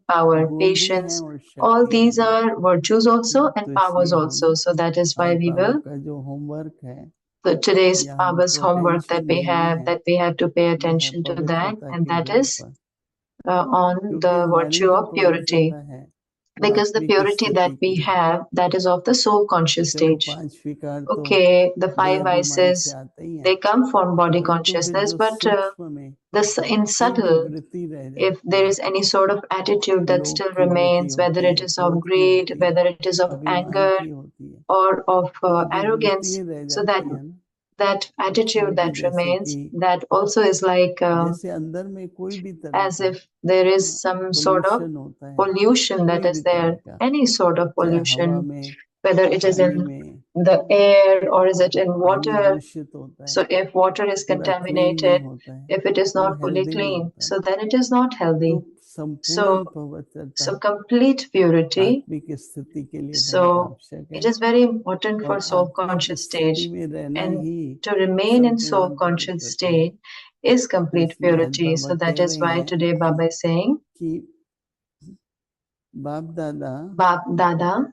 power, patience. All these are virtues also and powers also. So that is why we will, today's Baba's homework that we have to pay attention to that, and that is on the virtue of purity. Because the purity that we have, that is of the soul conscious stage. Okay, the five vices, they come from body consciousness, but this in subtle, if there is any sort of attitude that still remains, whether it is of greed, whether it is of anger or of arrogance, so that attitude that remains, that also is like as if there is some sort of pollution that is there, any sort of pollution, whether it is in the air or is it in water. So if water is contaminated, if it is not fully clean, so then it is not healthy. So complete purity. So it is very important for soul conscious stage, and to remain in soul conscious state is complete purity. So that is why today Baba is saying, Bap Dada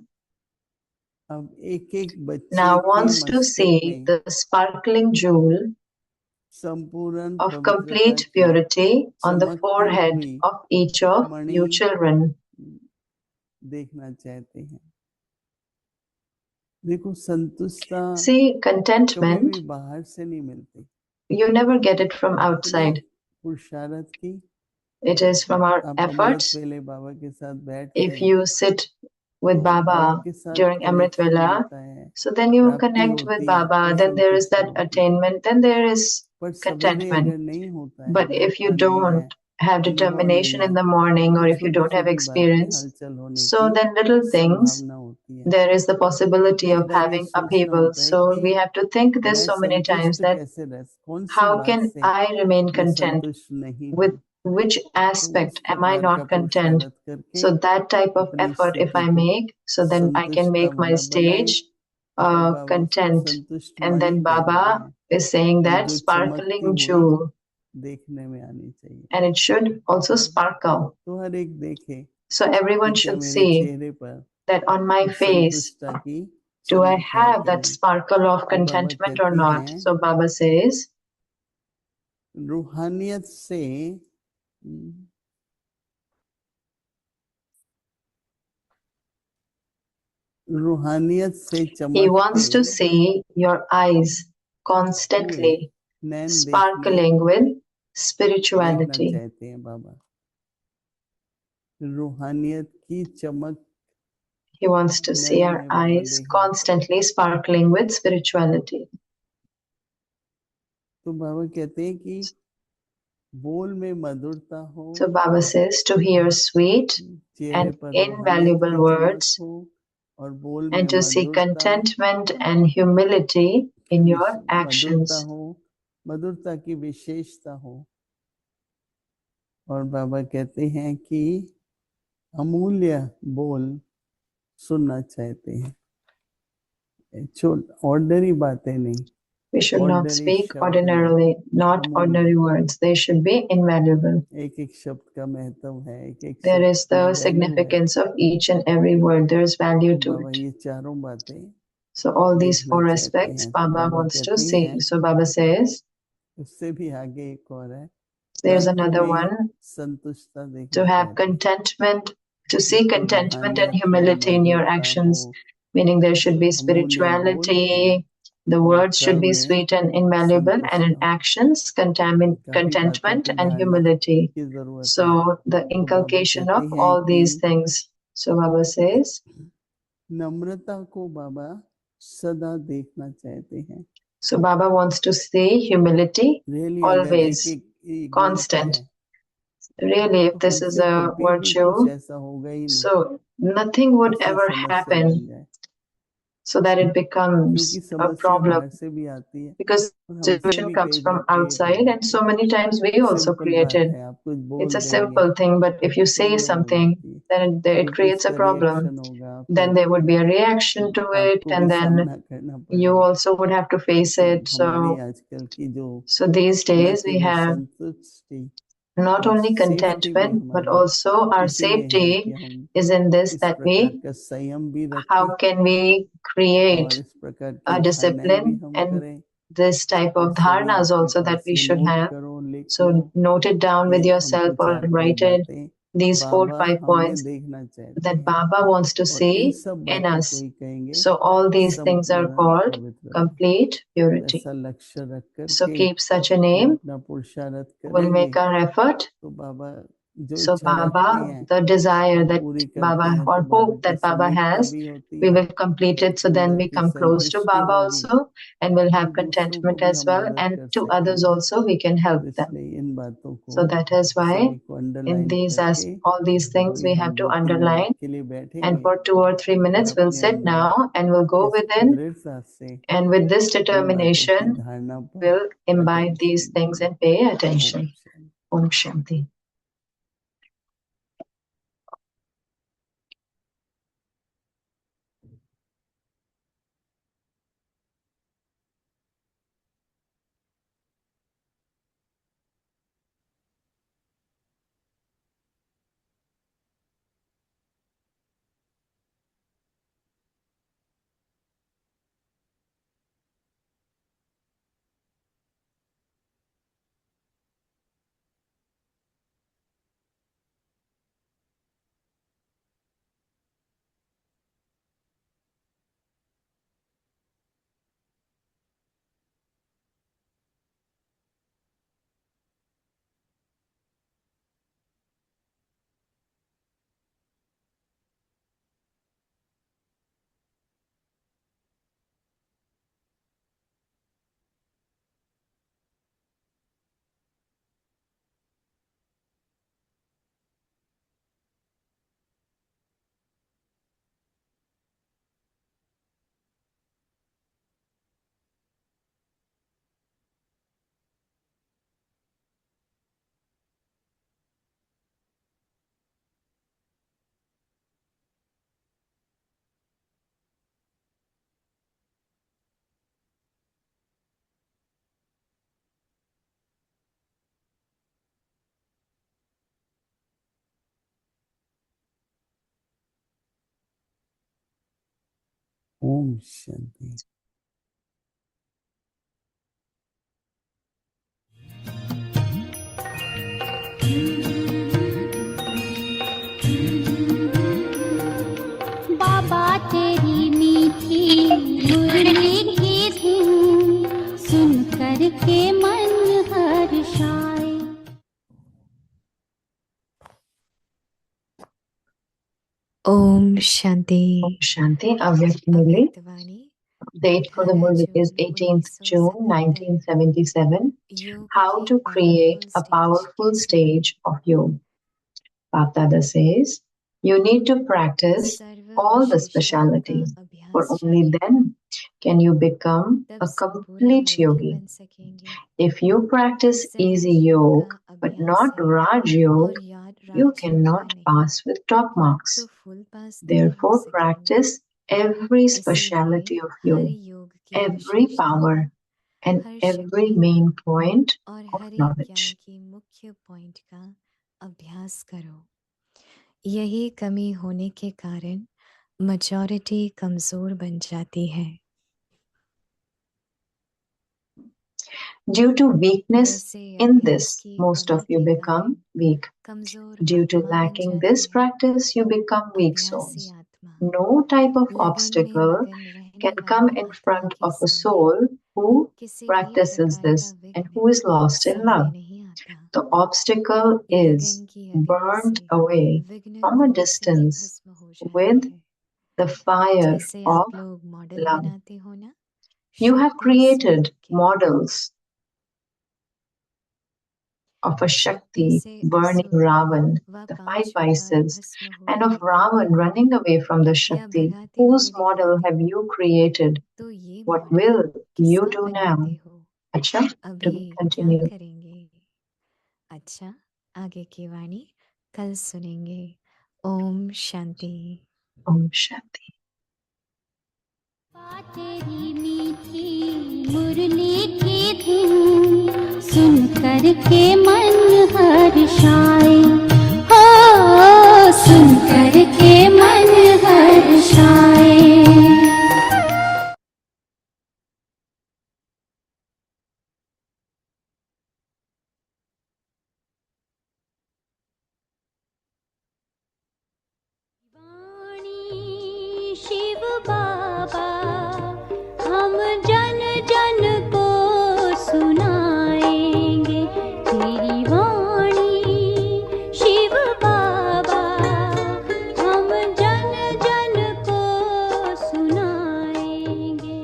now wants to see the sparkling jewel of complete purity on the forehead of each of you children. See, contentment, you never get it from outside. It is from our efforts. If you sit with Baba during Amrit Vela, so then you connect with Baba, then there is that attainment, then there is contentment. But if you don't have determination in the morning, or if you don't have experience, so then little things, there is the possibility of having upheaval. So we have to think this so many times, that how can I remain content? With which aspect am I not content? So that type of effort if I make, so then I can make my stage content. And then Baba is saying that sparkling jewel, and it should also sparkle. So everyone should see that on my face, do I have that sparkle of contentment or not? So Baba says, रूहानियत से he wants to see your eyes constantly sparkling with spirituality. He wants to see our eyes constantly sparkling with spirituality. So Baba says to hear sweet and invaluable words, and to see contentment and humility in your actions. और बाबा कहते हैं कि अमूल्य बोल सुनना चाहते हैं, ordinary बातें नहीं. We should not speak ordinarily, not ordinary words. They should be invaluable. There is the significance of each and every word. There is value to it. So all these four aspects Baba wants to see. So Baba says, there's another one, to have contentment, to see contentment and humility in your actions, meaning there should be spirituality, the words should be sweet and invaluable, and in actions, contentment and humility. So the inculcation of all these things. So Baba says, so Baba wants to see humility always, constant. Really, if this is a virtue, so nothing would ever happen so that it becomes a problem, because situation comes from outside, and so many times we also create it. It's a simple thing, but if you say something, then it creates a problem. Then there would be a reaction to it, and then you also would have to face it. So these days we have not only contentment, but also our safety is in this, that how can we create a discipline, and this type of dharnas also that we should have. So note it down with yourself or write it, these 4-5 points that Baba wants to see in us. So all these things are called complete purity. So keep such an aim. We'll make our effort. So Baba, the desire that Baba, or hope that Baba has, we will complete it. So then we come close to Baba also, and we'll have contentment as well. And to others also, we can help them. So that is why in these, as all these things, we have to underline. And for 2 or 3 minutes, we'll sit now and we'll go within. And with this determination, we'll imbibe these things and pay attention. Om Shanti. Om Shanti. बाबा तेरी मीठी मुरली की धुन सुन कर के मन हर्षाए। Om Shanti. Om Shanti. Avyakt Murli. Date for the Murli is 18th June 1977. How to create a powerful stage of yoga. Bapdada says, you need to practice all the specialities, for only then can you become a complete yogi. If you practice easy yoga but not Raj Yoga, you cannot pass with top marks. Therefore, practice every speciality of yoga, every power, and every main point of knowledge. यही कमी होने के कारण majority कमजोर बन जाती है। Due to weakness in this, most of you become weak. Due to lacking this practice, you become weak souls. No type of obstacle can come in front of a soul who practices this and who is lost in love. The obstacle is burnt away from a distance with the fire of love. You have created models of a Shakti burning Ravan, the 5 vices, and of Ravan running away from the Shakti. Whose model have you created? What will you do now? Acha, to be continued. अच्छा, आगे की वाणी कल सुनेंगे। Om Shanti. Om Shanti. तेरी मीठी मुरली की धुन सुन कर के मन हर्षाए हो, सुन कर के मन हर्षाए। वाणी शिव बाबा हम जन जन को सुनाएंगे तेरी वाणी शिव बाबा हम जन जन को सुनाएंगे।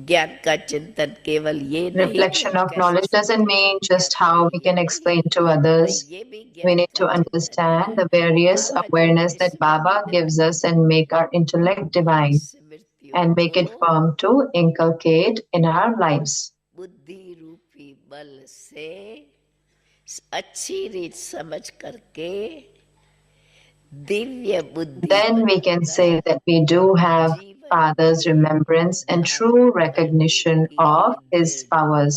ज्ञान का चिंतन केवल ये नहीं Reflection of knowledge doesn't mean just how we can explain to others. We need to understand the various awareness that Baba gives us and make our intellect divine and make it firm to inculcate in our lives. बुद्धि रूपी बल से अच्छी रीत समझ करके दिव्य बुद्धि Then we can say that we do have Father's remembrance and true recognition of His powers.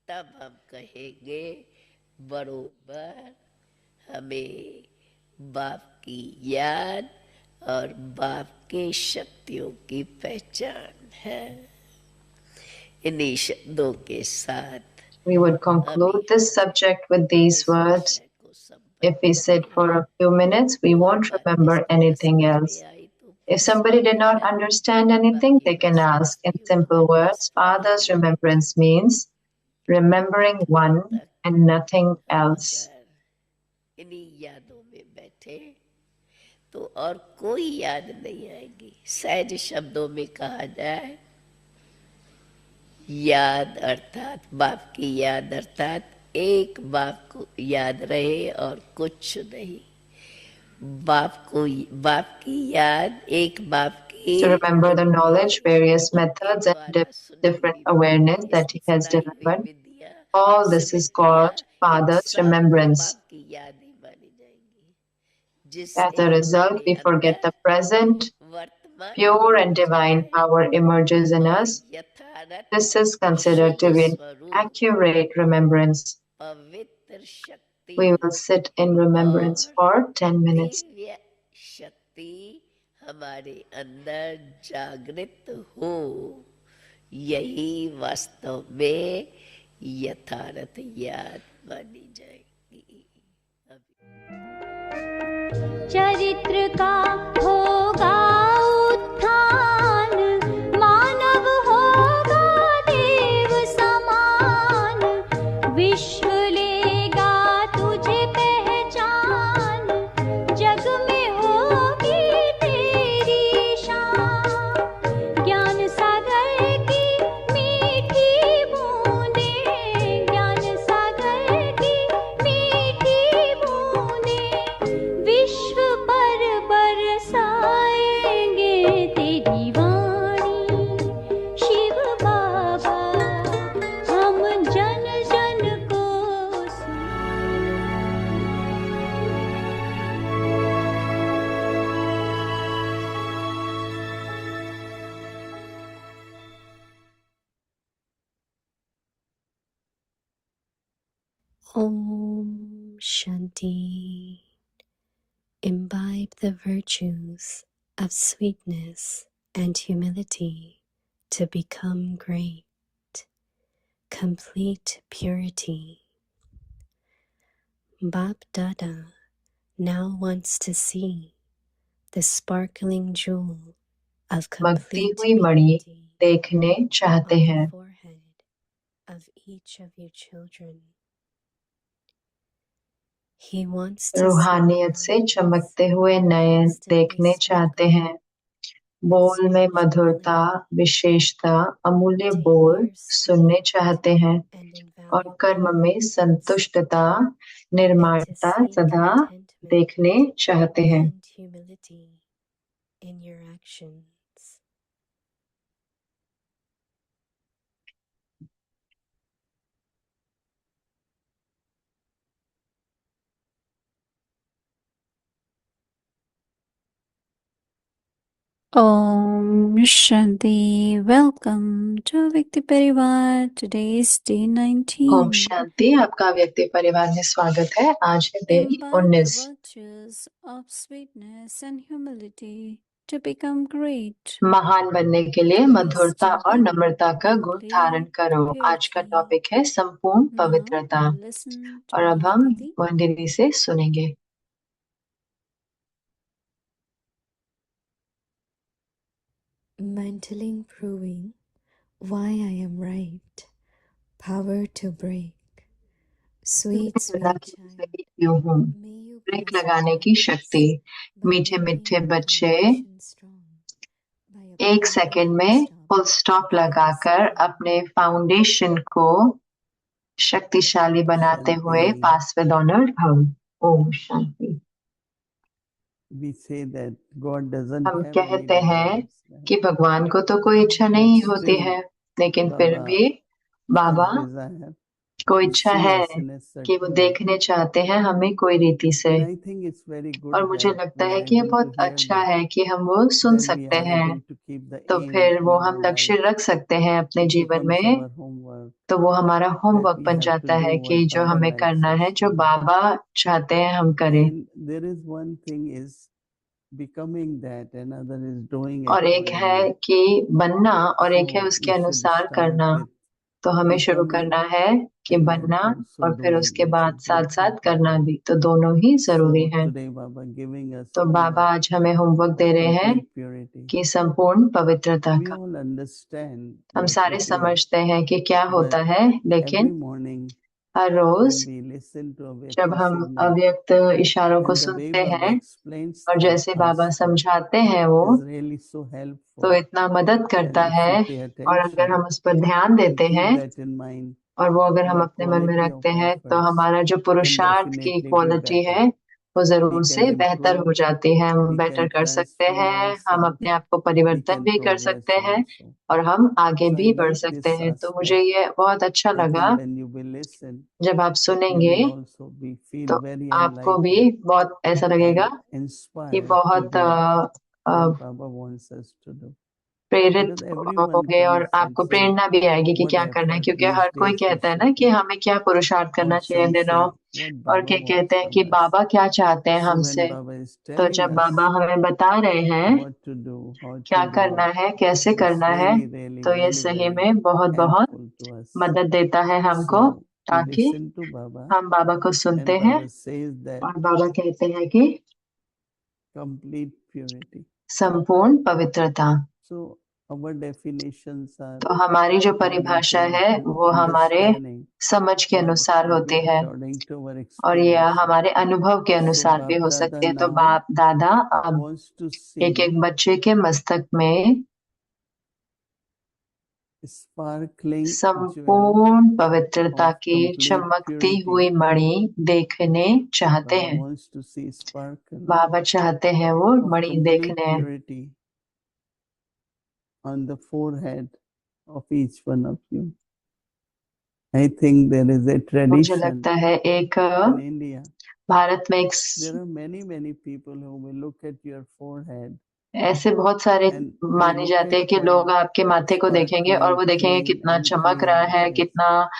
तब हम कहेंगे बरोबर हमें बाप की याद और बाप की शक्तियों की पहचान है। इन्हीं शब्दों के साथ We would conclude this subject with these words. If we sit for a few minutes, we won't remember anything else. If somebody did not understand anything, they can ask in simple words. Father's remembrance means remembering one and nothing else. इन्हीं यादों में बैठे तो और कोई याद नहीं आएगी। सहज शब्दों में कहा जाए याद अर्थात बाप की याद अर्थात एक बाप को याद रहे और कुछ नहीं। बाप की याद एक बाप की To remember the knowledge, various methods and different awareness that he has delivered. All this is called Father's remembrance. As a result, we forget the present, pure and divine power emerges in us. This is considered to be an accurate remembrance. We will sit in remembrance for 10 minutes. शक्ति हमारे अंदर जागृत हो, यही वास्तव में यथार्थ याद मानी जाएगी। चरित्र का होगा उत्थान, मानव होगा देव समान, विश्व लेगा तुझे पहचान, जग में होगी तेरी शान। ज्ञान सागर की मीठी बूंदें, ज्ञान सागर की मीठी बूंदें विश्व पर बरसाएंगे तेरी वाणी शिव बाबा हम जन जन को Om Shanti. Imbibe the virtues of sweetness and humility to become great, complete purity. Bap Dada now wants to see the sparkling jewel of भक्ति complete हुई मणि purity देखने चाहते on हैं। the forehead of each of you children. He wants to see रूहानियत से चमकते हुए नयन देखने चाहते हैं। बोल में मधुरता, विशेषता, अमूल्य बोल सुनने चाहते हैं और कर्म में संतुष्टता, निर्माणता सदा देखने चाहते हैं। and humility in your actions. Om Shanti. Welcome to Vikti Parivar. Today is day ओम 19. शांति। आपका व्यक्ति परिवार में स्वागत है। आज है day Imbibe the 19। virtues of sweetness and humility to become great. महान बनने के लिए Today's मधुरता और topic, नम्रता का गुण धारण complete करो। आज का purity. टॉपिक है संपूर्ण Now पवित्रता। listen to और अब हम Mahataji. मोहन दीदी से सुनेंगे। Mentally improving why I am right. Power to break. Sweet, sweet child, क्यों हूँ? may you ब्रेक bless लगाने your की lives शक्ति। by मीठे making मीठे your बच्चे foundation strong, by एक applying सेकंड full में stop फुल स्टॉप लगाकर discipline. अपने फाउंडेशन को शक्तिशाली बनाते हुए शांति। पास विद ऑनर भव। Om Shanti. We say that God doesn't हम have any कहते हैं desires, right? कि भगवान को तो कोई इच्छा नहीं But होती still, है, लेकिन फिर Baba भी बाबा has desire को to इच्छा see है us in a कि वो certain way. देखने चाहते हैं हमें कोई रीति से। And I think it's very good और मुझे that लगता we है are कि ये able बहुत to hear अच्छा that, है कि हम वो सुन then we सकते are हैं, able to keep the तो aim फिर in वो our हम लक्ष्य life. रख सकते हैं अपने It जीवन becomes में। our homework तो वो हमारा that होमवर्क we बन have to जाता do है कि what जो Baba हमें likes करना us है, to जो do. बाबा चाहते हैं हम करें। And there is one thing is becoming that, another is doing और एक है accordingly. कि बनना और एक है So उसके we should अनुसार start करना। with तो हमें शुरू becoming करना है कि and then बनना also और फिर doing. उसके It's a बाद साथ good साथ thing. करना भी, तो दोनों ही जरूरी So है। today Baba giving us तो बाबा homework आज हमें होमवर्क of दे रहे हैं complete purity. कि संपूर्ण पवित्रता We का। all understand हम what सारे it is, समझते हैं कि क्या होता but है, every लेकिन morning her rose when we listen to a जब Vyakti हम signal अव्यक्त इशारों को and the way सुनते Baba हैं explains और that जैसे बाबा also समझाते हैं वो, is really so तो helpful. इतना मदद करता And if है। we pay और अगर attention हम उस पर ध्यान and देते keep हैं that in mind, और वो अगर हम our अपने मन में quality रखते of हैं, तो efforts हमारा जो can पुरुषार्थ की definitely be क्वालिटी better. है वो जरूर We से can बेहतर improve, हो जाती है। हम we बेटर can कर सकते transform हैं, हम ourselves, अपने आप को we परिवर्तन can भी कर progress सकते हैं also. और हम आगे So I भी बढ़ like सकते this हैं। तो मुझे aspect. ये बहुत अच्छा I लगा। think when you will listen, जब आप you सुनेंगे will also be feel तो very आपको भी enlightened बहुत ऐसा लगेगा and कि inspired to बहुत do what Baba wants us to do. प्रेरित Because everyone होंगे और comes and आपको say, प्रेरणा भी आएगी कि what क्या करना है, effort क्योंकि these हर कोई days we कहता है should ना कि take. हमें क्या पुरुषार्थ करना Or चाहिए इन some दिनों, say what और Baba क्या wants कहते हैं कि from us. बाबा क्या चाहते हैं So when हमसे। Baba is तो telling जब us बाबा हमें बता रहे हैं what to do, how क्या to do, करना है, कैसे it's करना है, really, really तो ये very, सही very में बहुत बहुत helpful to us. मदद देता है हमको, So we ताकि listen to Baba हम बाबा को सुनते and हैं Baba says that और बाबा कहते हैं कि complete purity. संपूर्ण पवित्रता। So our definitions are तो हमारी जो according परिभाषा to है our वो हमारे understanding समझ के or अनुसार could होती be है according to our और ये experience. हमारे अनुभव के So अनुसार भी Bap हो Dada सकती है। तो now बाप दादा अब wants to एक see एक बच्चे के मस्तक में sparkling jewel संपूर्ण पवित्रता of की complete चमकती purity. हुई मणि देखने चाहते Baba हैं। wants to see sparkle बाबा चाहते हैं वो of मणि complete देखने purity on the forehead of each one of you. I think there is a मुझे tradition लगता है एक in India. भारत में एक There are many people who will look at your forehead ऐसे बहुत सारे and they माने look जाते at हैं कि how लोग आपके माथे को देखेंगे और sparkling, वो देखेंगे clean कितना and चमक clear रहा it है, is. कितना And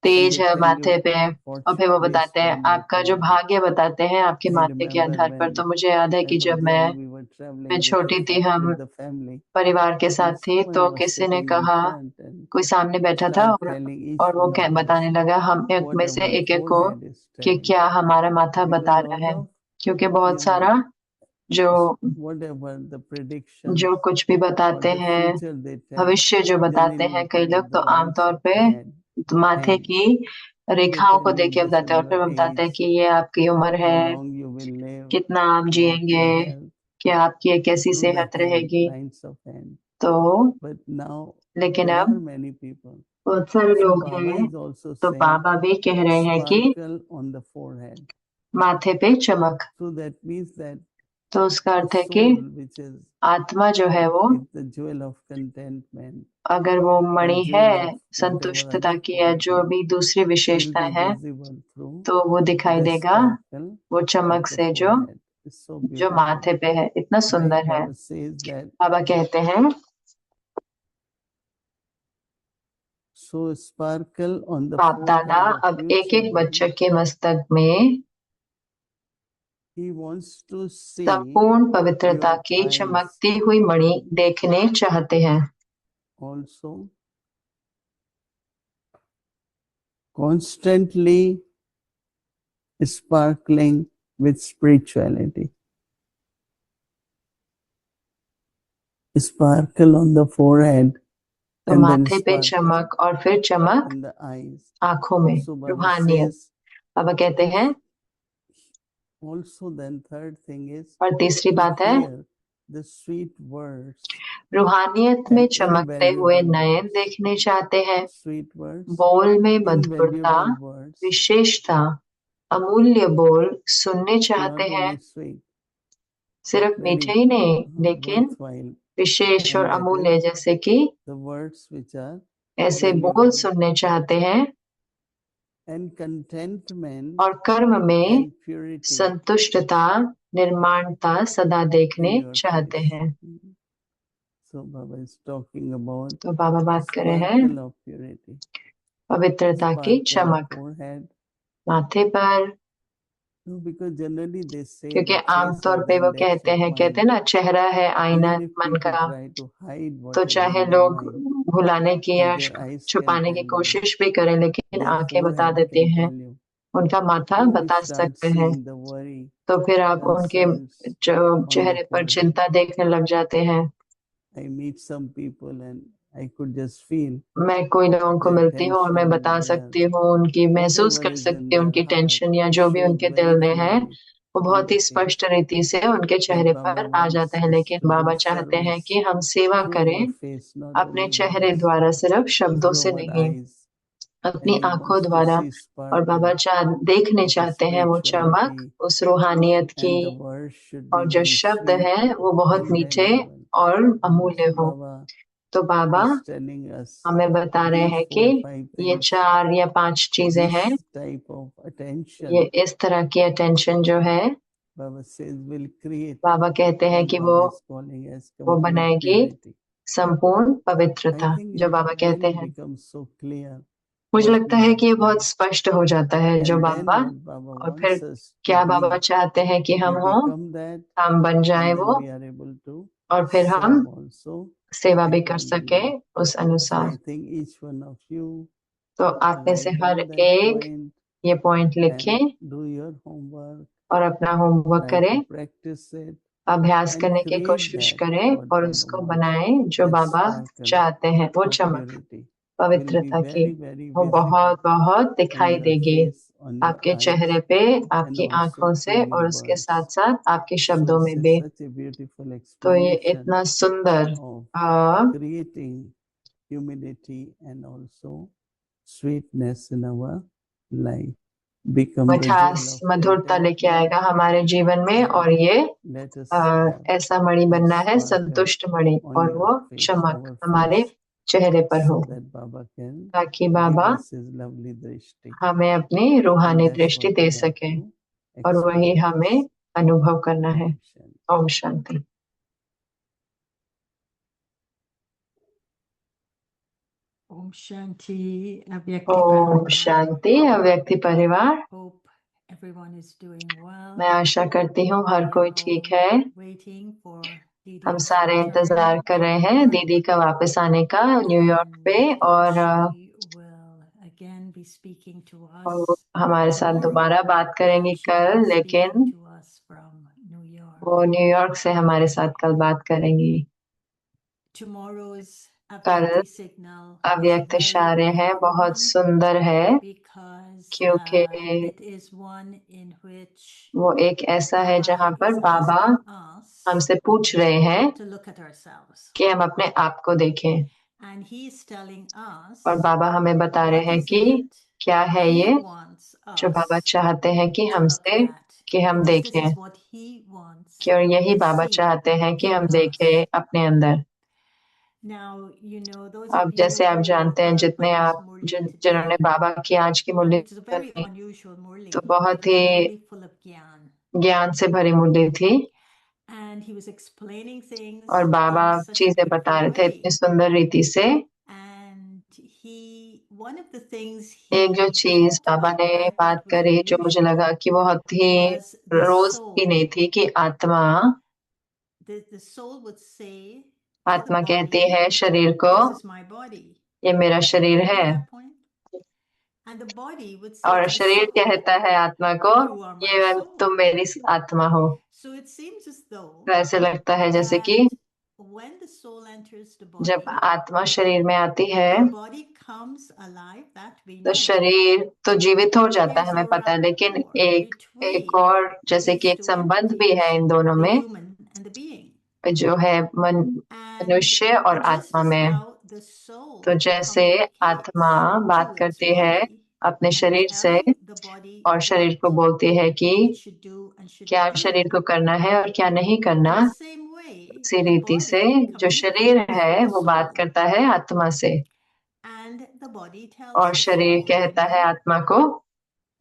तेज they है tell माथे you पे, और फिर वो fortune based बताते हैं on your आपका जो forehead. भाग्य बताते हैं आपके I माथे के remember आधार पर। when तो मुझे याद है I कि was जब young, we were traveling मैं with छोटी थी, हम with the family, परिवार के साथ and थी, someone तो was किसी ने sitting in कहा, front and कोई सामने बैठा था start telling each और वो one of us बताने लगा हम एक what में से our एक एक को forehead is कि telling. क्या हमारा माथा बता Because रहा है, all of क्योंकि बहुत you सारा know जो whatever the predictions जो कुछ भी or बताते the हैं, future they tell, भविष्य जो बताते generally हैं look कई at लोग, तो the lines आमतौर of पे the head माथे and की they रेखाओं को tell you देख के this बताते is हैं और फिर your बताते हैं age, कि ये आपकी उम्र how है, long you will live, कितना आप what जिएंगे, your health, कि आपकी ये कैसी through the सेहत hand, रहेगी। lines of hand. तो But now लेकिन there अब are many people. बहुत सारे So लोग Baba हैं, is also तो saying बाबा भी कह रहे हैं कि sparkle on the forehead. माथे पे चमक। So that means that तो उसका the अर्थ है कि soul, which is आत्मा जो है वो, if the jewel of contentment अगर वो or मणि jewel है of whatever संतुष्टता other की है, जो quality भी दूसरी will विशेषता be है, visible through तो वो दिखाई the देगा sparkle वो of चमक the से जो forehead. It's so जो beautiful. माथे पे है, इतना Like सुंदर है। Baba says that, बाबा कहते हैं so sparkle on the बाप दादा forehead of अब your एक एक children. बच्चे के मस्तक में He wants to see संपूर्ण पवित्रता your की eyes चमकती हुई मणि देखने चाहते हैं। also constantly sparkling with spirituality. Sparkle on the forehead तो and then माथे पे sparkle चमक और फिर चमक in the eyes. आंखों में, So Baba रूहानियत। says बाबा कहते हैं also then third thing is और तीसरी to बात है hear the sweet words रूहानियत में and चमकते हुए invaluable नयन words. देखने चाहते हैं। Sweet words, बोल में मधुरता, invaluable words, विशेषता, अमूल्य बोल सुनने चाहते not हैं। only sweet, सिर्फ very मीठे ही नहीं, लेकिन worthwhile, विशेष और and that अमूल्य, is जैसे कि the words which are ऐसे बोल valuable. सुनने चाहते हैं। And contentment और कर्म में and purity संतुष्टता, निर्माणता सदा in देखने your चाहते face. हैं। So Baba is talking about तो बाबा बात कर रहे हैं sparkle of purity. पवित्रता की Sparkle on चमक forehead. माथे पर, No, because generally they say क्योंकि that face आमतौर is पे the वो index कहते of हैं mind. ना चेहरा है आईना Even if मन people का। try to hide what तो is चाहे in their लोग mind, भुलाने की या but their eyes can छुपाने की tell you, कोशिश भी करें, लेकिन their आंखें बता forehead देती can हैं, tell you. उनका माथा Then you बता start सकते हैं। seeing the worry, तो फिर आप उनके concerns जो on the चेहरे पर forehead. चिंता देखने लग जाते हैं। I meet some people and I could just feel मैं कोई लोगों को their मिलती हूँ और मैं tension, बता their सकती हूँ, उनकी महसूस whatever कर is in सकती हूँ their उनकी heart. टेंशन या It जो भी shows उनके very दिल में है, clearly वो on बहुत the ही face. स्पष्ट रीति से उनके But चेहरे Baba पर आ wants जाता है। us लेकिन to बाबा do चाहते हैं service कि हम सेवा through करें our face, not अपने only चेहरे words, द्वारा, सिर्फ शब्दों through से our नहीं, eyes. अपनी And he आंखों wants to द्वारा। see और बाबा sparkle देखने of चाहते हैं वो चमक, spirituality, उस रूहानियत की, and the words should और be जो very शब्द sweet हैं वो बहुत and मीठे valuable. और अमूल्य So हो। Baba तो बाबा is telling us हमें बता रहे these हैं 4 or कि 5 ये things, 4 या 5 चीजें हैं, this type of ये attention, इस तरह की अटेंशन जो है, Baba says will create बाबा कहते हैं what कि Baba is calling as वो complete बनाएगी purity. संपूर्ण I पवित्रता, think जो it बाबा कहते really हैं। becomes so clear मुझे what लगता है Baba कि ये is बहुत saying. स्पष्ट हो जाता है जो And Baba, then what Baba और फिर wants us to क्या बाबा be, चाहते हैं कि हम we हों, become that, हम बन जाए and then वो, we are able to और फिर हम serve also सेवा भी कर सके accordingly. उस So अनुसार। I think each one of you तो आप में से write हर down that एक point ये पॉइंट and लिखें do your homework, और अपना होमवर्क try करें, to practice it, अभ्यास and करने की create कोशिश that करें what और Baba उसको wants. बनाएं जो That बाबा sparkle चाहते हैं। वो of चमक purity will be पवित्रता की very, very वो visible बहुत बहुत on दिखाई your देगी face, on your आपके eyes, चेहरे पे, and आपकी also आंखों से, through और your उसके words. साथ साथ आपके So शब्दों it's में भी। such a beautiful तो ये explanation इतना सुंदर of uh, creating humility and also sweetness in our life. Become the jewel मिठास, of मधुरता लेके contentment, आएगा हमारे जीवन में, and और ये let us have ऐसा मणि that बनना है, sparkle संतुष्ट मणि, on और your वो face, चमक our हमारे face, चेहरे पर हो, so that Baba can ताकि give बाबा us his lovely drishti. हमें अपनी And रूहानी that's दृष्टि what दे we have सके, to और वही experience. हमें अनुभव करना है। Om Shanti. Om Shanti. Om Shanti, Avyakti ओम Parivar. शांति। अव्यक्ति परिवार, Hope everyone is doing well. मैं आशा करती हूँ हर We कोई are ठीक all है। waiting for हम Didi's सारे इंतजार return कर to रहे New हैं York, दीदी का वापस आने का न्यूयॉर्क पे, and और she will again be speaking to वो us हमारे साथ tomorrow, दोबारा बात करेंगी and she कल, will be लेकिन speaking to us from New York. वो न्यूयॉर्क से हमारे साथ कल बात करेंगी। Tomorrow's कल Avyakti signal is अव्यक्त very इशारे हैं, बहुत beautiful सुंदर है, because क्योंकि it is one in which वो एक ऐसा है जहाँ Baba पर is बाबा asking us हमसे पूछ रहे हैं to look at ourselves. कि हम अपने आप को देखें, And he's telling us और बाबा हमें बता रहे what हैं is कि it क्या है he ये wants जो बाबा us चाहते हैं कि to look हमसे, at. कि हम Because this देखें, is what he wants कि और यही to बाबा see चाहते हैं कि हम in us. देखें अपने अंदर। Now, you know, those अब of जैसे you आप who जानते हैं, heard जितने Baba's आप Murli जिन्होंने today, बाबा की आज की मुरली it's a very सुनी, unusual Murli. तो It बहुत was a he Murli full of Gyan. ज्ञान से भरी मुरली थी and he was explaining things और बाबा in such a चीजें बता beautiful रहे थे way. इतनी सुंदर रीति से। And one of the things एक जो he चीज talked बाबा about ने that I बात thought was करी जो मुझे unusual लगा कि बहुत ही was the रोज की नहीं soul. थी कि आत्मा The soul would say to the आत्मा कहती body, है शरीर को, "This is my body." ये मेरा शरीर है, Remember that point? And the body would say और to the शरीर soul, कहता है आत्मा को, "You are my ये soul." तुम मेरी आत्मा हो। So it seems as though तो ऐसे लगता है जैसे कि that when the soul enters the जब body, आत्मा शरीर में आती है the body comes alive, that we तो know. शरीर तो जीवित हो But जाता है, there's हमें a पता है, लेकिन rapport एक between और जैसे कि these एक two संबंध भी है इन entities, दोनों the में, human and the being. जो है And मनुष्य और just आत्मा as में। how the soul तो जैसे आत्मा communicates बात to its करती है body अपने and शरीर से telling the body और शरीर को what बोलती है कि it should do and क्या shouldn't शरीर do. को करना है और क्या नहीं करना, In the same way, उसी the रीति से body जो शरीर communicates है with the वो बात soul, करता है आत्मा से, and the body tells और the शरीर soul, कहता है आत्मा को,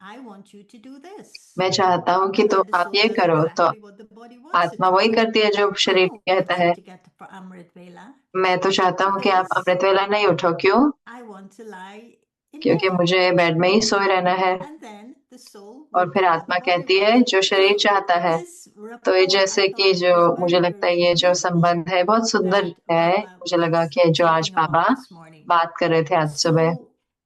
I want you to do this. मैं चाहता हूँ कि And तुम then the आप soul ये does करो। तो exactly what the body wants it आत्मा to वही do. करती है जो I शरीर don't कहता want you है। to get for Amrit Vela. मैं तो चाहता हूँ कि आप Because अमृत वेला नहीं उठो। क्यों? I want to lie in क्योंकि bed. मुझे बेड में ही सोए रहना है। And then the soul और will फिर do what आत्मा the body कहती है wants. जो शरीर So चाहता है। this तो ये rapport I जैसे कि thought जो was मुझे very, लगता है very ये जो beautiful संबंध है बहुत सुंदर that है। Baba मुझे लगा was कि जो आज talking Baba about this morning. बात कर रहे थे आज सुबह। So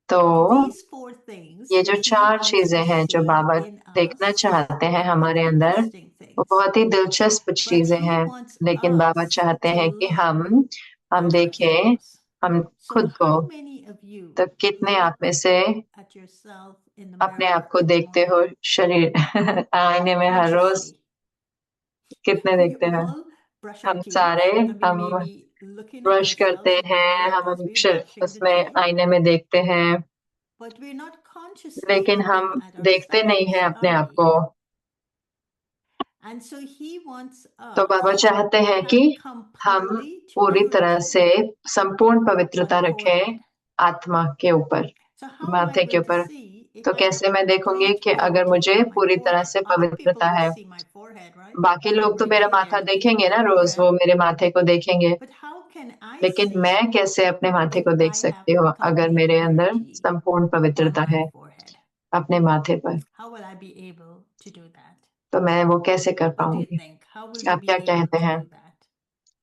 तो these four things ये जो he चार wants चीजें to हैं जो see बाबा in देखना us चाहते हैं are हमारे very अंदर, interesting वो things. बहुत ही दिलचस्प But चीजें he हैं। wants लेकिन बाबा us चाहते to हैं कि look हम at देखें, ourselves. हम So खुद को। how many of you तो कितने आप में look से at yourself in the अपने mirror आप को every देखते हो morning शरीर आईने में हर रोज? consciously? कितने We देखते हैं? all brush our हम teeth सारे and we हम may be looking at brush करते ourselves in the हैं, mirror हम as we're brushing the उसमें teeth, आईने में देखते हैं, but we're not consciously लेकिन looking हम at देखते नहीं ourselves, हैं अपने are आप we? को। And so he wants तो बाबा us चाहते to हैं have कि हम complete पूरी तरह purity से संपूर्ण on पवित्रता the रखें forehead. आत्मा के ऊपर, So how am I माथे के going to ऊपर। see if तो I कैसे have मैं देखूंगी complete कि अगर purity मुझे on my पूरी तरह forehead? से Other people पवित्रता will है। see my forehead, right? बाकी लोग तो Every मेरा day माथा they're looking देखेंगे at ना my रोज, वो forehead. मेरे माथे को देखेंगे, But how can I लेकिन see मैं कैसे अपने माथे if को देख I सकती have हूँ अगर complete मेरे अंदर purity संपूर्ण on पवित्रता my है forehead? अपने माथे पर? How will I be able to do that? तो मैं वो कैसे कर What do you पाऊंगी? think? How will we आप be क्या able कहते to हैं, do that?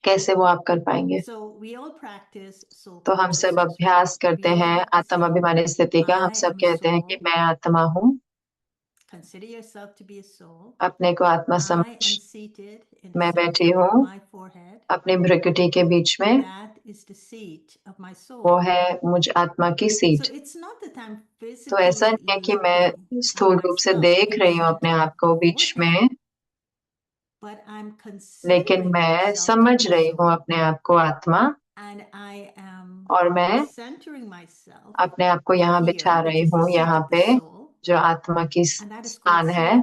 कैसे वो आप कर पाएंगे? So we all practice soul तो हम सब consciousness, right? अभ्यास करते We all हैं have to आत्म say, अभिमानी स्थिति का। हम I सब am a कहते हैं कि soul. मैं आत्मा हूँ, Consider yourself to be a soul. अपने को आत्मा I समझ। am seated in the मैं बैठी center of हूँ my forehead. अपनी भ्रुकुटी के बीच में, That is the seat of my वो soul. है मुझ आत्मा की So seat. it's not that I'm तो ऐसा physically नहीं है कि looking मैं at स्थूल रूप से myself देख in the रही हूँ अपने center आप of को my बीच forehead, में, but I'm लेकिन considering मैं myself to समझ be a रही हूँ soul. अपने आप को आत्मा, And I am और मैं centering myself अपने आप को यहाँ बिठा here, which रही is the हूँ seat यहाँ of the पे soul, जो आत्मा की and that is called स्थान है, seeing.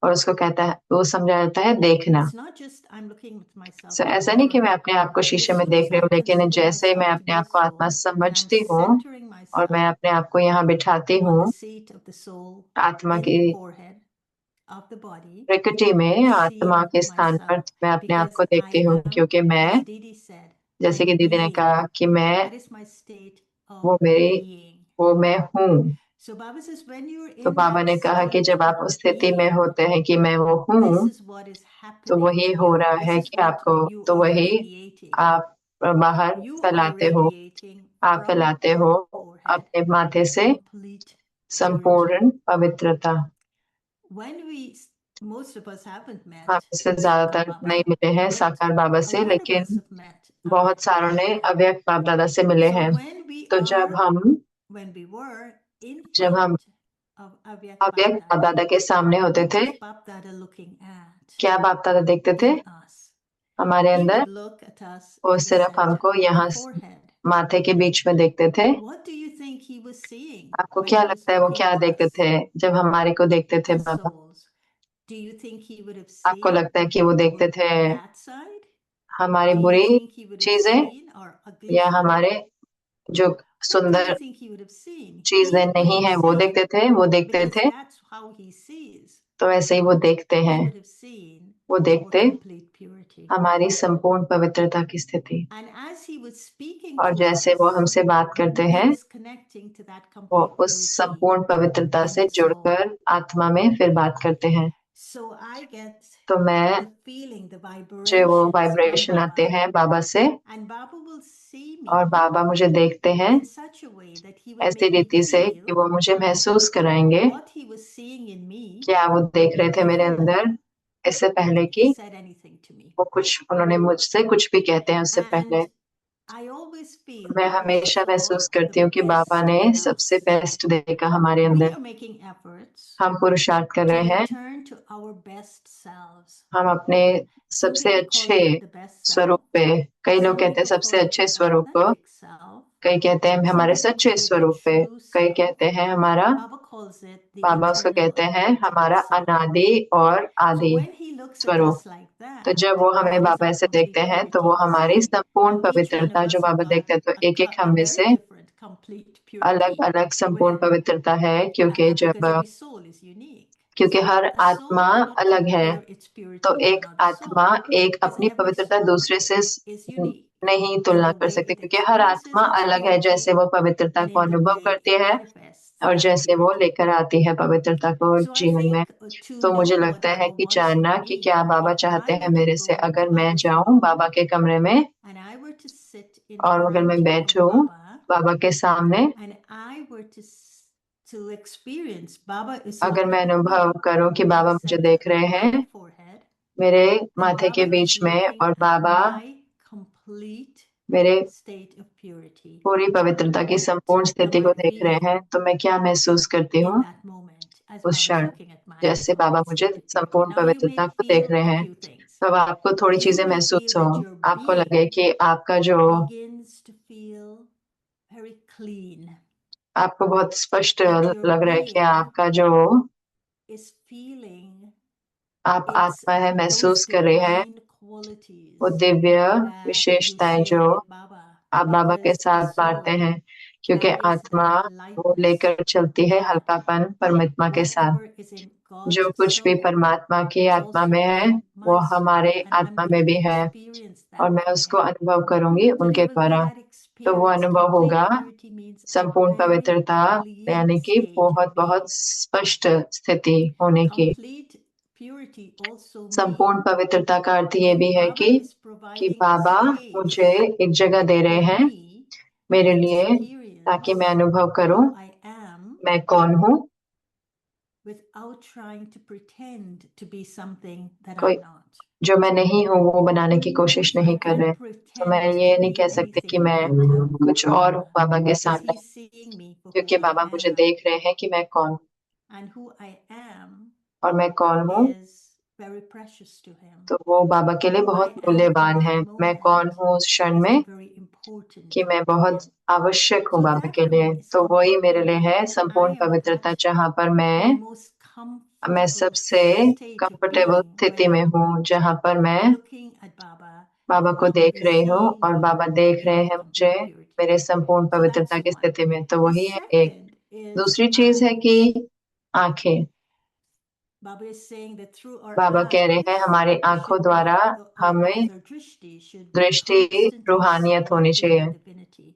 और उसको कहता है, वो समझा जाता है देखना। It's not just I'm looking at myself So, in the ऐसा नहीं कि मैं mirror, अपने आप को but शीशे as में soon देख as रही I हूँ, लेकिन consider जैसे मैं myself to अपने be a आप को आत्मा soul, and I'm समझती हूँ centering और मैं myself अपने आप को यहाँ बिठाती on हूँ the seat of the soul आत्मा in की the forehead of the body, प्रकृति में, I'm आत्मा seeing के स्थान पर myself मैं अपने आप because को I देखती हूँ, am, क्योंकि मैं, as Didi said, जैसे कि I'm दीदी ने being. कहा कि मैं That is my state वो of मेरी being. वो मैं हूँ। So Baba says, when you're तो in बाबा that ने कहा कि state जब आप of उस स्थिति में being, होते हैं कि मैं वो this हूँ, is what is तो happening वही to हो you. रहा This है is कि what आपको, you तो are वही radiating. आप बाहर You are फैलाते हो, radiating आप from फैलाते हो your forehead अपने माथे से complete purity. संपूर्ण पवित्रता। When most of us haven't हम met इससे Sakar ज्यादातर नहीं Baba, मिले हैं but साकार बाबा a से, lot of लेकिन us have met बहुत Avyakt सारों ने Baba. अव्यक्त बाप दादा से मिले So हैं। when we तो जब were in हम front of Avyakt अव्यक्त बाप Baba, दादा के सामने होते what थे, was Bap Dada looking at क्या बाप दादा देखते थे in us? हमारे He अंदर? would look at us वो in the सिर्फ center हमको of the यहाँ forehead. माथे के बीच में देखते थे। What do you think he was seeing आपको when क्या he was लगता है वो looking क्या at देखते us थे जब हमारे को देखते थे as Baba? souls? Do you think he would have आपको seen लगता है कि वो देखते our थे bad side? हमारी Do you बुरी think he would have चीजें seen our ugly या side? हमारे जो What do you सुंदर think he would have seen? चीजें He would नहीं have है वो seen, देखते थे? वो देखते because थे that's how he sees. तो ऐसे ही वो देखते he हैं, would have seen वो our देखते complete purity. हमारी संपूर्ण पवित्रता की स्थिति। And as he was speaking और to जैसे वो us, हमसे बात करते he हैं, was connecting to that वो complete उस purity संपूर्ण पवित्रता in से his soul. जुड़कर आत्मा में फिर बात करते हैं। So I get तो मैं the feeling, the मुझे वो vibrations from वाइब्रेशन आते Baba, हैं बाबा से, and Baba will see और me बाबा मुझे देखते हैं in such a way that he will ऐसी make me रीति से कि feel वो मुझे महसूस कराएंगे what he was seeing in me क्या वो देख रहे थे मेरे before अंदर, इससे पहले he कि said anything to me. उन्होंने मुझसे कुछ भी कहते हैं उससे पहले। And I always feel मैं Baba हमेशा saw महसूस the करती हूँ कि बाबा best ने in सबसे us. बेस्ट देखा हमारे We अंदर। are making efforts हम पुरुषार्थ कर to रहे हैं, return to our best selves. हम अपने Some सबसे people call अच्छे it the best स्वरूप self. पे, कई लोग Some कहते हैं people सबसे call it अच्छे the स्वरूप को, authentic self. कई कहते हैं Some हमारे people सच्चे call it the स्वरूप पे, true कई self. कहते हैं हमारा, Baba calls it the बाबा उसको eternal कहते हैं authentic हमारा self. अनादि और So आदि when he looks at स्वरूप। us like तो that, जब वो हमें that is बाबा our ऐसे देखते complete हैं तो वो purity. हमारी संपूर्ण And each one of पवित्रता, जो us have बाबा got देखते हैं, तो एक एक हम a में very से different complete अलग purity अलग संपूर्ण within. पवित्रता है, क्योंकि Because जब every soul is unique. क्योंकि हर A soul आत्मा cannot अलग है, compare its purity तो with एक another आत्मा soul. एक Because अपनी every पवित्रता soul दूसरे से is unique नहीं in तुलना the कर way सकती, it क्योंकि हर experiences आत्मा its अलग है, जैसे purity वो पवित्रता and को in the अनुभव way करती it है manifests और that जैसे वो purity. लेकर आती है पवित्रता को So I जीवन में। think to तो मुझे know what लगता है Baba कि wants जानना from कि me, क्या बाबा if चाहते I हैं were to मेरे से, go अगर to मैं Baba's जाऊं room बाबा के कमरे में and I were to sit in the और अगर मैं front of बैठूं Baba बाबा के सामने, and I were to experience Baba is अगर looking मैं at अनुभव me करूं कि in बाबा the मुझे center देख रहे of हैं my forehead, मेरे then माथे के Baba बीच is में, looking और at बाबा my complete मेरे state of purity पूरी पवित्रता की what संपूर्ण am स्थिति को I देख रहे हैं, feeling तो मैं क्या महसूस करती in हूँ that moment as उस Baba is क्षण, looking at my जैसे बाबा complete मुझे state of purity. संपूर्ण Now you पवित्रता may को देख feel रहे a हैं। few things. तब आपको थोड़ी You चीजें may महसूस feel हो, that your आपको लगे being कि आपका जो, begins to feel very clean, आपको बहुत स्पष्ट that your लग रहा है कि being आपका जो is feeling आप it's आत्मा है, those महसूस कर रहे हैं divine qualities वो दिव्य that you विशेषताएं share जो with Baba, आप बाबा के because the साथ बांटते soul हैं, क्योंकि carries आत्मा that वो lightness लेकर चलती है that हल्कापन परमात्मा के साथ। whatever is in God's जो कुछ भी soul परमात्मा की is आत्मा also में है in वो my soul, हमारे and I'm आत्मा में going भी to है, experience और that मैं from उसको him. अनुभव करूंगी So उनके there will be द्वारा। that तो वो experience. अनुभव Complete होगा, purity means a संपूर्ण very पवित्रता clean यानी कि state of बहुत being. बहुत स्पष्ट स्थिति होने की। Complete purity also संपूर्ण means पवित्रता का अर्थ ये that भी है Baba is कि providing a बाबा मुझे space एक जगह दे रहे for हैं me to मेरे लिए, ताकि मैं experience अनुभव करूं who I am मैं कौन हूँ, without trying to pretend to be something that कोई I'm not. जो मैं नहीं हूँ वो बनाने की कोशिश So नहीं I कर रहे। can't तो मैं pretend ये to नहीं be कह सकती anything कि मैं greater कुछ than और हूँ Baba, बाबा के because सामने, he's seeing me for क्योंकि who बाबा I मुझे am. देख रहे हैं कि मैं कौन, And who I am और मैं कौन हूँ, is very precious to him. तो वो बाबा के लिए Who I बहुत am in मूल्यवान है। that मैं कौन moment हूँ उस क्षण is में very important कि मैं to बहुत him. आवश्यक हूँ So बाबा that के for लिए। me is तो वही complete मेरे लिए purity, है that I संपूर्ण am पवित्रता, at जहाँ पर my मैं most मैं comfortable सबसे state of कंफर्टेबल being, स्थिति when में I'm हूँ, जहाँ पर मैं looking at Baba Baba and को Baba देख is रही हूँ seeing और me बाबा देख in रहे my हैं मुझे complete purity. मेरे संपूर्ण So that's पवित्रता की one. स्थिति में। तो The वही है एक। second is दूसरी चीज है कि eyes. आंखें। Baba is saying that through our बाबा कह रहे हैं eyes, हमारी we आंखों should द्वारा be, our हमें eyes, our drishti should be दृष्टि constantly रूहानियत होनी seeking चाहिए, the divinity.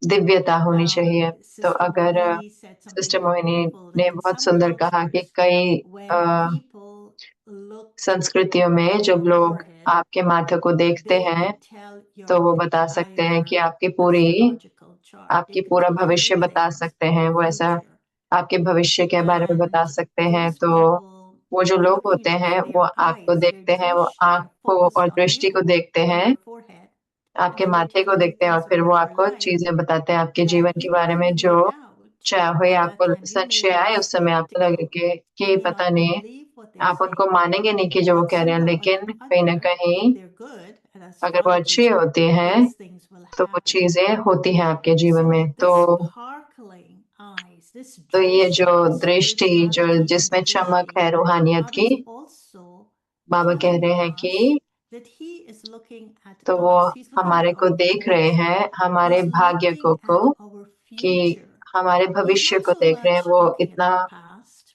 दिव्यता होनी Now, चाहिए। तो Sister अगर Mohini said something sister very Mohini beautiful, ने that in बहुत some सुंदर कहा कि cultures, कई when people look संस्कृतियों में at जब your लोग forehead, आपके माथे को देखते they हैं can tell your तो वो बता सकते हैं कि entire आपकी पूरी astrological chart. आपकी They can पूरा tell भविष्य बता everything सकते of हैं, your वो ऐसा future. आपके भविष्य के बारे में बता And सकते हैं। those तो people वो जो are लोग looking होते at हैं their वो आपको eyes, their देखते हैं, वो drishti आँख are को focused और on दृष्टि को you देखते from हैं, your forehead, and आपके they will माथे tell को you देखते हैं, और things फिर वो about your आपको life चीजें बताते हैं आपके जीवन that के even बारे if में, you जो may doubt चाहे at that आपको time, you may संशय be आए, very उस समय आपको लगे skeptical. कि You may पता not नहीं, believe what they're आप उनको saying, मानेंगे नहीं कि जो वो but कह रहे हैं, somehow or लेकिन the कहीं ना other, कहीं if they're good at अगर वो अच्छी astrology, होती हैं those things will तो वो happen. चीजें होती हैं आपके जीवन So में। this sparkling eyes, this तो ये जो drishti, this दृष्टि जो spirituality and जिसमें चमक divinity, है रूहानियत Baba की, is also बाबा कह telling रहे हैं us कि that he is looking at तो वो us. He's looking हमारे at को our देख रहे potential. हैं, हमारे He's भाग्य looking को at our कि future. हमारे He's भविष्य not को so देख रहे हैं। much वो looking at इतना our past.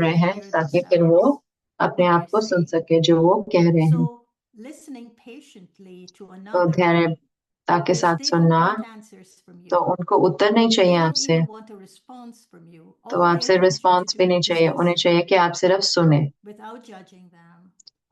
रहे हैं ताकि फिर वो अपने what आप को they're सुन saying. सके जो वो कह रहे हैं। So listening patiently to तो another, धैर्यता के because साथ they don't सुनना, want answers from तो you. उनको उत्तर नहीं They चाहिए don't आपसे, even want a response from you. तो All they आपसे want you to रिस्पॉन्स भी do नहीं is चाहिए, उन्हें listen चाहिए कि आप सिर्फ सुने, without judging them,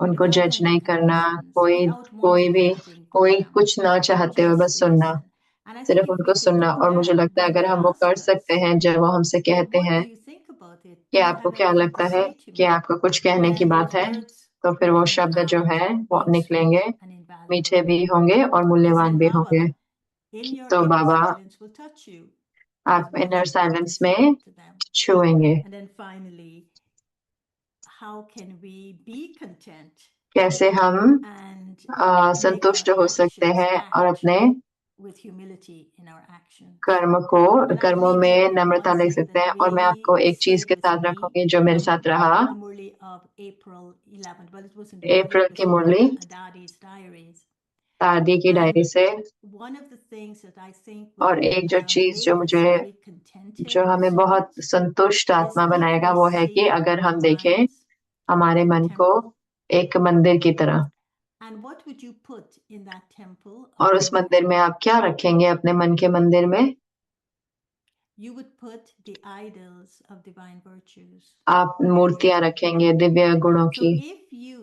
उनको without जज any नहीं करना, conditions, कोई without कोई wanting भी anything from कोई them. कुछ ना चाहते हुए Just बस सुनना, listen. And I think सिर्फ if we उनको could सुनना। do और मुझे that लगता है when अगर they हम वो ask कर us, सकते हैं जब वो हमसे "Oh, कहते what हैं do you think about it? कि Do you आपको have क्या anything लगता to है say to कि me?" आपको कुछ कहने की Then बात those है, words तो फिर वो become शब्द जो out है वो being निकलेंगे, sweet and invaluable. मीठे भी होंगे और Because मूल्यवान then भी होंगे। Baba, in your तो inner Baba silence, will touch you with आप what inner you have to silence say में to them. छुएंगे। And then finally, how can we be content कैसे हम and make संतुष्ट our हो सकते actions हैं और act अपने with humility in our actions? And I'll कर्मों leave you में with नम्रता one ले thing सकते that हैं। और मैं आपको really एक चीज stayed के with साथ me रखूंगी जो मेरे from साथ रहा, the Murli of April 11th. Well, it wasn't a Murli, April it was की from मुरली, Adadi's diaries. दादी की And डायरी से। one of the things that I think और would एक जो चीज जो make us मुझे very contented जो हमें बहुत souls संतुष्ट is आत्मा if बनाएगा we वो है कि see अगर our हम देखें minds हमारे like a मन को temple. एक मंदिर की तरह, And what would you put in that temple और of उस your मंदिर mind? में आप क्या रखेंगे अपने मन के मंदिर में? You would put the idols of divine virtues. आप मूर्तियां रखेंगे दिव्य गुणों So की। if you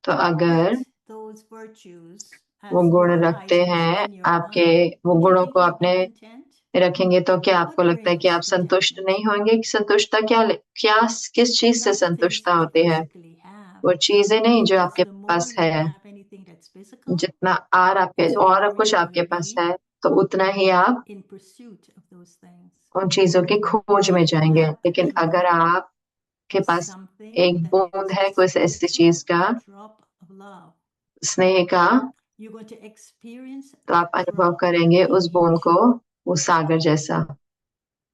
तो अगर put those virtues वो as गुण your रखते idols हैं in your आपके, mind, वो don't you गुणों think को you'll आपने be content? रखेंगे, तो क्या आपको What लगता है कि brings आप संतुष्ट contentment? नहीं होंगे? कि संतुष्टता क्या क्या किस चीज से Not the things संतुष्टता that you होती है? physically have, वो चीजें नहीं जो because आपके the more पास you है, have anything that's physical, जितना और आपके the और more कुछ you're आपके going to पास be है, तो उतना ही आप in pursuit of those things. उन चीजों की खोज But में if you जाएंगे। have लेकिन actually अगर आपके पास something एक that बूंद is है कुछ a ऐसी चीज drop, का, a drop of love, स्नेह का, you're going to experience तो आप that अनुभव drop करेंगे like an उस बूंद को ocean. वो सागर जैसा।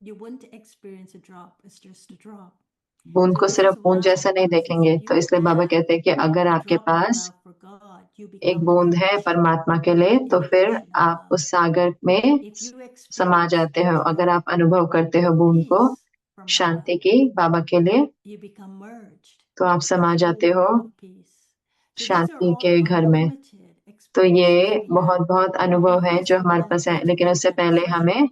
You wouldn't experience a drop as just a drop. बूंद So को this सिर्फ is बूंद why जैसा नहीं Baba says देखेंगे। if तो you इसलिए बाबा have कहते हैं कि अगर a आपके drop of pass love for God, you एक become बूंद है merged परमात्मा के लिए, in तो the फिर ocean of आप love. उस सागर में If you समा experience जाते a हो। अगर drop आप अनुभव करते हो of बूंद को, peace from Baba, शांति की बाबा के लिए, you become merged तो आप in समा the जाते हो home of peace. So these are Shanti all के घर में। unlimited तो ये experiences we have. बहुत But अनुभव है जो first of हमारे all, पास है, got to लेकिन make उससे that पहले decision. हमें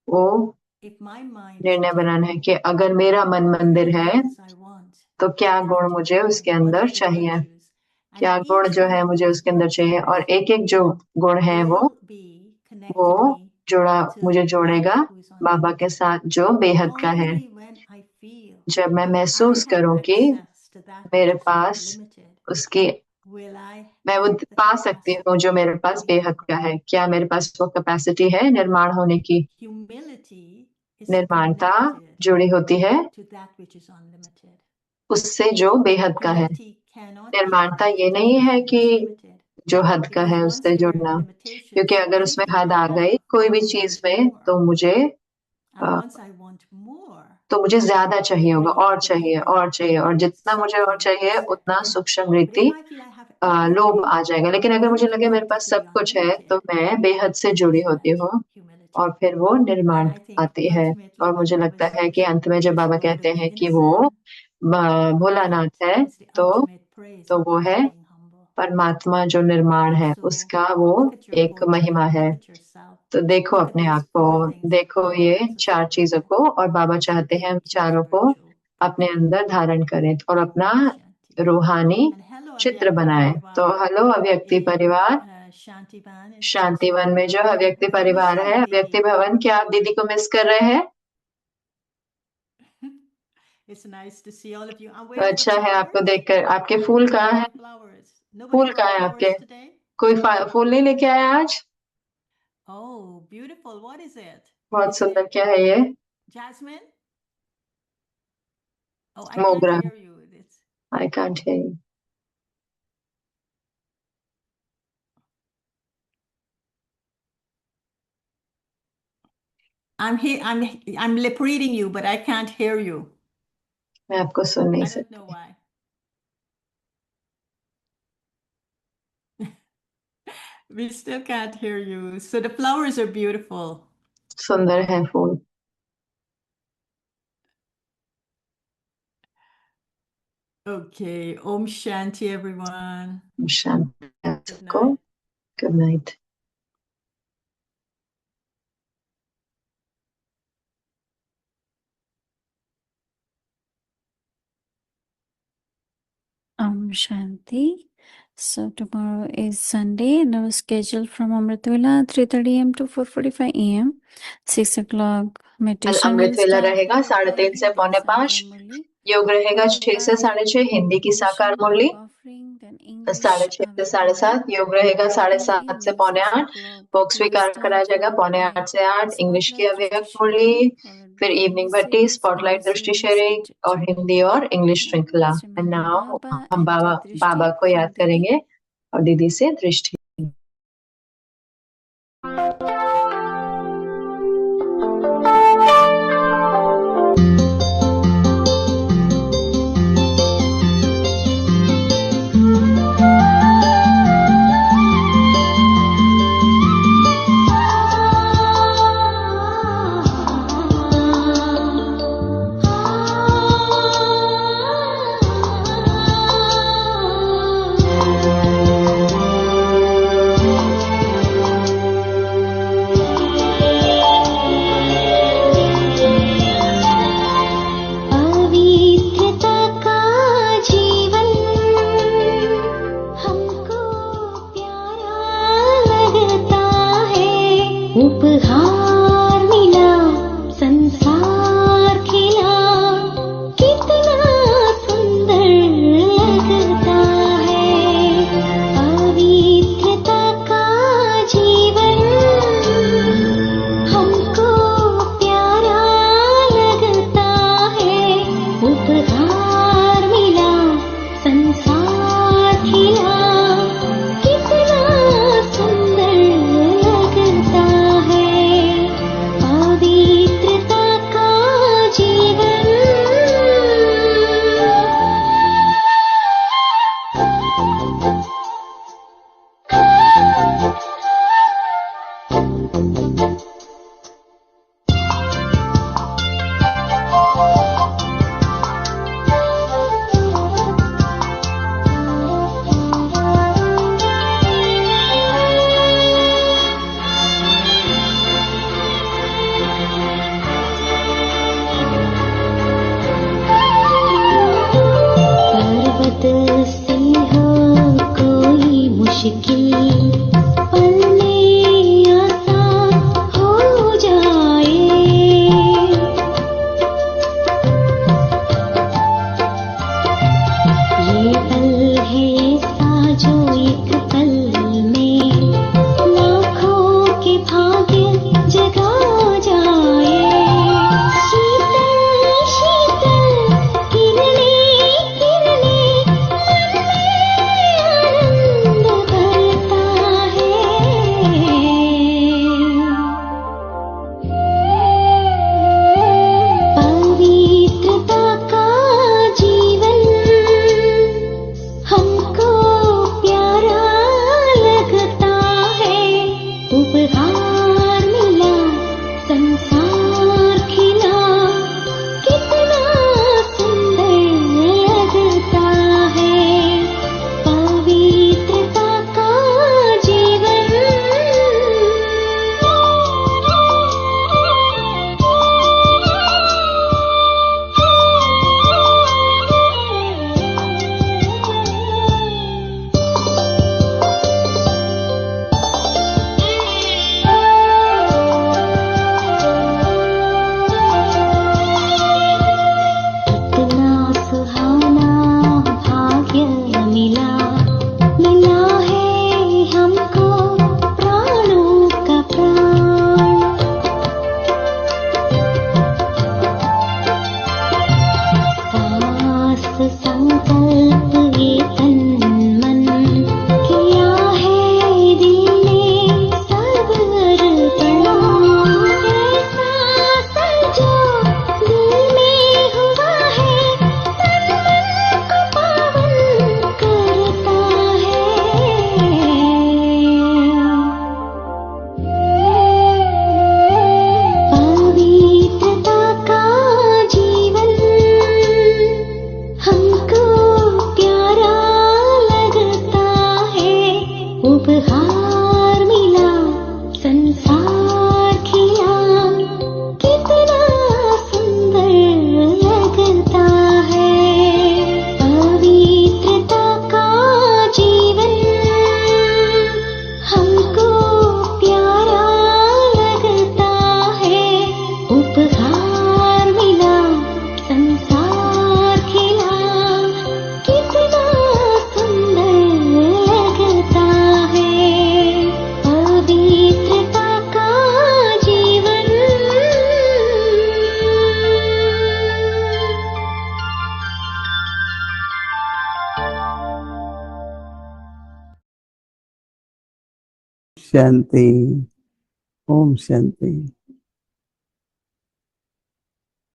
वो If my mind is a निर्णय बनाना है temple, कि अगर मेरा मन what मंदिर है idols I want तो क्या in गुण it to मुझे happen, उसके what अंदर are the चाहिए, virtues, क्या and गुण each जो one है of मुझे those उसके अंदर चाहिए, virtues और एक एक जो गुण है वो will be connecting me जुड़ा मुझे to जोड़ेगा Baba who is बाबा के unlimited. साथ जो बेहद का है। Only when I feel जब मैं that I महसूस have करूं कि access to that मेरे which is पास unlimited, उसकी, will I मैं वो have the पा सकती हूँ जो मेरे capacity to पास be बेहद का humble. है। क्या मेरे पास वो कैपेसिटी है निर्माण होने की? Humility is निर्माणता connected जुड़ी होती है to that which is unlimited. उससे जो बेहद का है। Humility cannot be निर्माणता ये connected to नहीं है something कि that's limited, जो हद का because है once उससे there are जुड़ना, limitations क्योंकि to अगर उसमें anything हद I आ गई have, कोई I भी will चीज want में, more. तो मुझे And once I want more, तो मुझे ज्यादा चाहिए the होगा, greater और the चाहिए ego. और चाहिए, और जितना मुझे और Sati चाहिए steps उतना in. सूक्ष्म But वृत्ति if I feel I have लोभ everything, आ जाएगा। लेकिन अगर I'm मुझे लगे मेरे connected पास to the सब कुछ है, तो unlimited. मैं बेहद से This जुड़ी is होती that हूँ, humility. और फिर वो निर्माण And I think आती है। ultimately और when मुझे Baba लगता है कि says अंत में जब this बाबा word कहते of हैं कि वो insan, भोलानाथ that है, is the तो ultimate praise of वो है being humble. परमात्मा जो निर्माण है, So उसका वो look at your एक महिमा portrait, है। look at yourself, तो देखो look at अपने these आप को, 4 things that देखो Baba ये wants us 4 to चीजों look at. को, और बाबा चाहते हैं हम Sati, चारों को spiritual अपने picture, अंदर धारण करें और अपना Shanti. रूहानी And hello चित्र Avyakti बनाएं। तो Parivar हेलो अव्यक्ति in परिवार, Shantivan is शांतिवन में जो अव्यक्ति I miss परिवार you, है, अव्यक्ति Didi. भवन, क्या आप दीदी को मिस कर रहे हैं? It's nice to see all of you. I'm तो waiting for अच्छा है आपको flowers. देखकर। आपके फूल Where कहाँ are हैं? the flowers? Nobody फूल कहाँ brought हैं आपके? flowers today? कोई फूल नहीं लेके आया आज? Oh, beautiful. What is it? बहुत Is सुंदर। it क्या है ये? jasmine? Oh, I can't मोगरा। hear you. It's I can't hear you. I'm lip reading you, but I can't hear you. मैं आपको सुन नहीं I don't know सकती। why. We still can't hear you. So the flowers are beautiful. सुंदर है फूल। Okay. Om Shanti, everyone. शांति Good सबको. night. Good night. Shanti. So tomorrow is Sunday and our schedule from Amritwala 3:30 am to 4:45 am. 6 o'clock कल meditation Amrit will वेला start रहेगा followed by 3:30 से Hindi 4:45. Sakar Murli, योग रहेगा followed 6 से by 6:30 Hindi की साकार meditation मुरली. Guruk offering, then English 6:30 से Avikram 7:30 योग रहेगा. and 7:30 से evening 6 8:45 o'clock भोग we will स्वीकार करा start जाएगा. followed by 7:45 से 8 इंग्लिश की Spotlight अव्यक्त Drishti मुरली, sharing followed फिर by evening Hindi Bhatti, series spotlight Class दृष्टि 1 शेयरिंग Subject और 2. हिंदी और इंग्लिश Now श्रृंखला. please and remember now Baba हम and बाबा take Drishti को from याद Didi. करेंगे और दीदी से दृष्टि. पवित्रता का जीवन हमको प्यारा लगता है. उपहार मिला संसार खिला कितना सुंदर लगता है. पवित्रता का जीवन हमको प्यारा लगता है. उपहार मिला संसार खिला कितना सुंदर लगता है. पवित्रता का जीवन. पर्वत से हो कोई मुश्किल पल में आसान हो जाए. ये पल है ऐसा जो एक पल में लाखों के भाग्य जगा जाए. शीतल शीतल किरणें किरणें मन में आनंद भरता है. पवित्रता का जीवन हमको प्यारा लगता है. उपहार मिला संसार खिला कितना सुंदर लगता है. पवित्रता का जीवन. संसार खिला कितना सुंदर लगता है पवित्रता का जीवन हमको प्यारा लगता है उपहार मिला संसार खिला कितना सुंदर लगता है पवित्रता का जीवन शांति। ओम शांति।